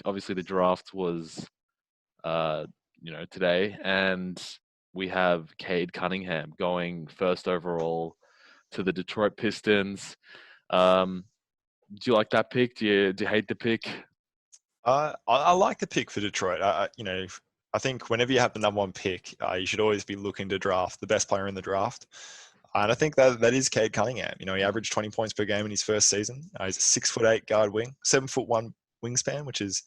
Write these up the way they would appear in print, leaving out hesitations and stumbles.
obviously the draft was, today, and we have Cade Cunningham going first overall to the Detroit Pistons. Um, do you like that pick? Do you hate the pick? I like the pick for Detroit. I think whenever you have the number one pick, you should always be looking to draft the best player in the draft. And I think that is Cade Cunningham. He averaged 20 points per game in his first season. He's a 6'8" guard wing, 7'1" wingspan, which is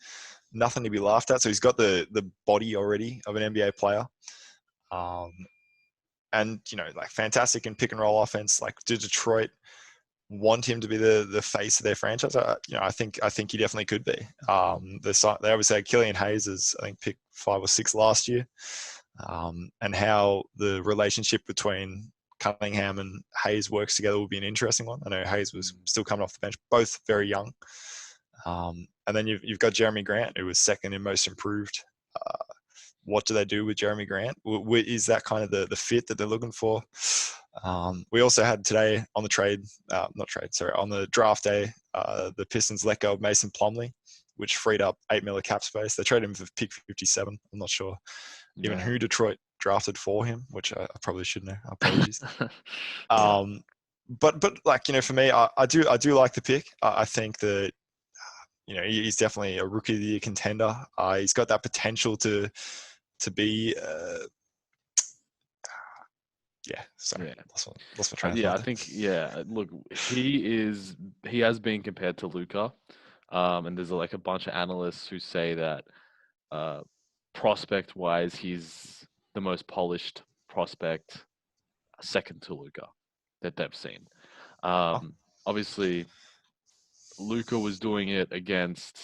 nothing to be laughed at. So he's got the body already of an NBA player. And like fantastic in pick and roll offense. Like, did Detroit want him to be the face of their franchise? I think he definitely could be. They obviously had Killian Hayes as, I think, pick 5 or 6 last year. And how the relationship between Cunningham and Hayes works together will be an interesting one. I know Hayes was still coming off the bench, both very young. And then you've got Jeremy Grant, who was second in most improved. What do they do with Jeremy Grant? Is that kind of the fit that they're looking for? We also had today on the on the draft day, the Pistons let go of Mason Plumlee, which freed up $8 million cap space. They traded him for pick 57. I'm not sure even who Detroit drafted for him, which I probably should know. Apologies. But like, for me, I do like the pick. I think that he's definitely a rookie of the year contender. He's got that potential to be lost my train of thought. I think look, he has been compared to Luka, and there's like a bunch of analysts who say that prospect wise he's the most polished prospect, second to Luka, that they've seen. Obviously Luka was doing it against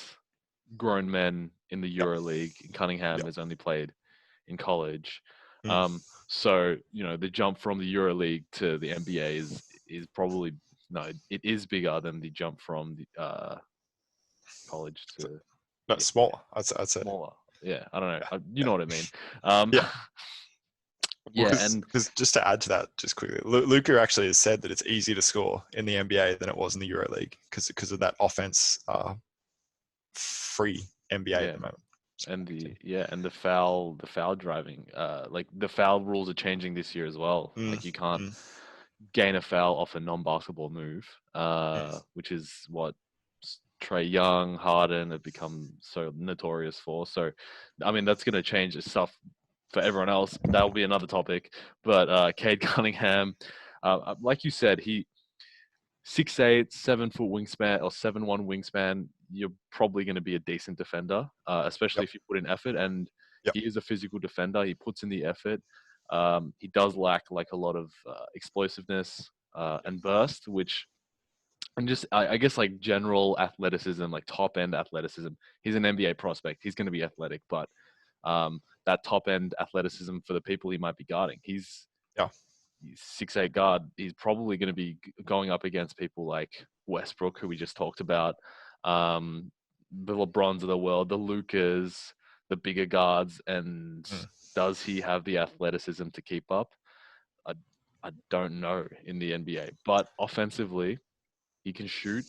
grown men in the EuroLeague. Cunningham has only played in college. So, the jump from the EuroLeague to the NBA is probably, it is bigger than the jump from the college to... No, smaller, I'd say. Smaller. Yeah, I don't know. You know what I mean. Because just to add to that, just quickly, Luka actually has said that it's easier to score in the NBA than it was in the EuroLeague because of that offense free NBA at the moment. And the foul driving, like the foul rules are changing this year as well. Like you can't gain a foul off a non-basketball move, which is what Trae Young, Harden have become so notorious for. So, I mean, that's going to change the stuff for everyone else. That'll be another topic. But Cade Cunningham, like you said, he 6'8", 7-foot wingspan or 7'1" wingspan. You're probably going to be a decent defender, especially if you put in effort. And he is a physical defender. He puts in the effort. He does lack like a lot of explosiveness and burst, which, and just I guess like general athleticism, like top end athleticism. He's an NBA prospect. He's going to be athletic, but that top end athleticism for the people he might be guarding. He's 6'8" guard. He's probably going to be going up against people like Westbrook, who we just talked about, the LeBrons of the world, the Lukas, the bigger guards. And does he have the athleticism to keep up? I don't know in the NBA, but offensively, he can shoot.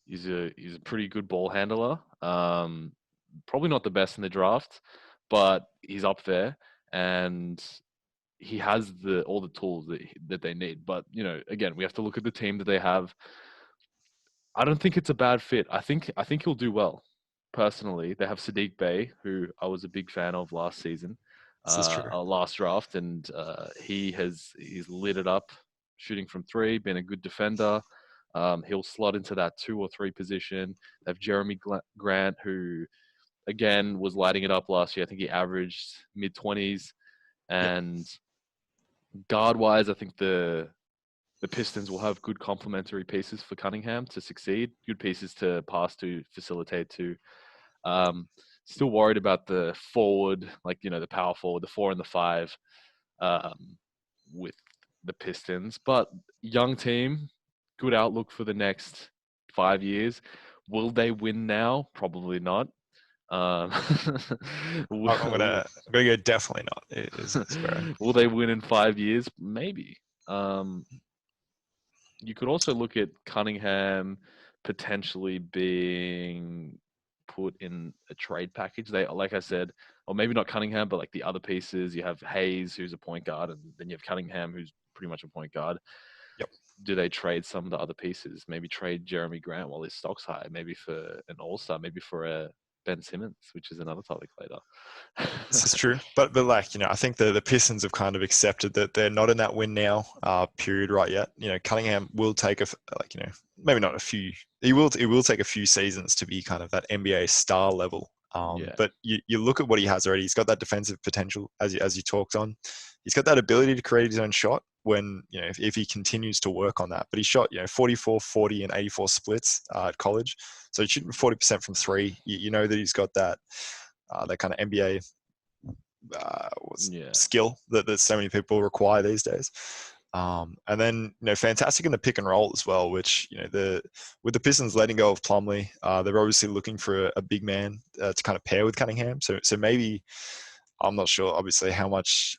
He's a pretty good ball handler. Probably not the best in the draft, but he's up there, and he has all the tools that they need. But again, we have to look at the team that they have. I don't think it's a bad fit. I think he'll do well. Personally, they have Sadiq Bey, who I was a big fan of last season, last draft, and he's lit it up, shooting from three, been a good defender. He'll slot into that 2 or 3 position. They have Jeremy Grant, who again was lighting it up last year. I think he averaged mid-20s. And guard-wise, I think the Pistons will have good complementary pieces for Cunningham to succeed. Good pieces to pass to, facilitate to. Still worried about the forward, like the power forward, the 4 and the 5, with the Pistons. But young team, good outlook for the next 5 years. Will they win now? Probably not. I'm gonna go definitely not. It's Will they win in 5 years? Maybe. You could also look at Cunningham potentially being put in a trade package. They, like I said, or maybe not Cunningham, but like the other pieces. You have Hayes, who's a point guard, and then you have Cunningham, who's pretty much a point guard. Yep. Do they trade some of the other pieces? Maybe trade Jeremy Grant while his stock's high. Maybe for an All-Star. Maybe for a Ben Simmons, which is another topic later. This is true, but like, I think the Pistons have kind of accepted that they're not in that win now period right yet. Cunningham will take maybe not a few. It will take a few seasons to be kind of that NBA star level. Yeah. But you look at what he has already. He's got that defensive potential, as you talked on. He's got that ability to create his own shot when, if he continues to work on that. But he shot, 44, 40, and 84 splits at college. So he's shooting 40% from three. You know that he's got that kind of NBA skill that so many people require these days. And then, fantastic in the pick and roll as well, which, with the Pistons letting go of Plumlee, they're obviously looking for a big man to kind of pair with Cunningham. So maybe, I'm not sure, obviously, how much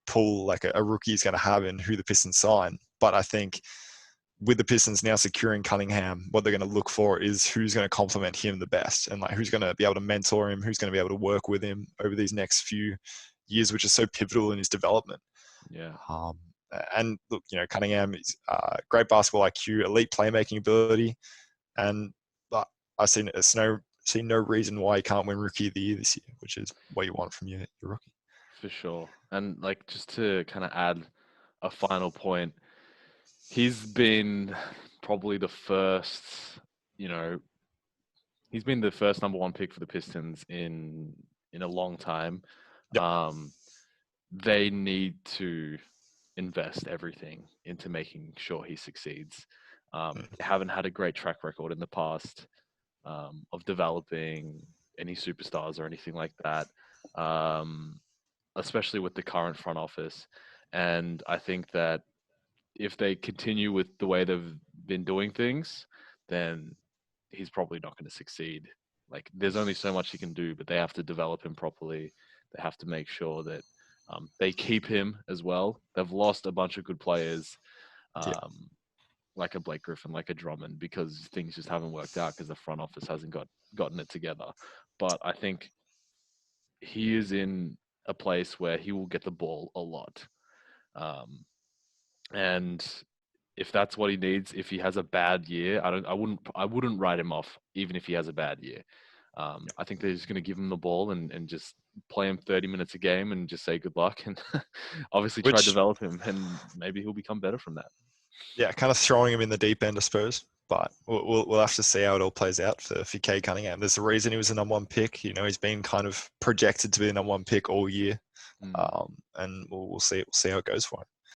pull like a rookie is going to have in who the Pistons sign. But I think with the Pistons now securing Cunningham, what they're going to look for is who's going to complement him the best, and like who's going to be able to mentor him, who's going to be able to work with him over these next few years, which is so pivotal in his development. Yeah. And look, Cunningham is great basketball IQ, elite playmaking ability, and I see no reason why he can't win Rookie of the Year this year, which is what you want from your rookie. For sure. And like, just to kind of add a final point, he's been probably the first, he's been the first number one pick for the Pistons in a long time. Yep. They need to invest everything into making sure he succeeds. Haven't had a great track record in the past of developing any superstars or anything like that, especially with the current front office. And I think that if they continue with the way they've been doing things, then he's probably not going to succeed. Like, there's only so much he can do, but they have to develop him properly. They have to make sure that they keep him as well. They've lost a bunch of good players, like a Blake Griffin, like a Drummond, because things just haven't worked out because the front office hasn't gotten it together. But I think he is in a place where he will get the ball a lot. And if that's what he needs, if he has a bad year, I wouldn't write him off even if he has a bad year. I think they're just going to give him the ball and just play him 30 minutes a game and just say good luck and obviously try to develop him, and maybe he'll become better from that. Yeah, kind of throwing him in the deep end, I suppose. But we'll have to see how it all plays out for CADE Cunningham. There's a reason he was the number one pick. He's been kind of projected to be the number one pick all year, and we'll see how it goes for him.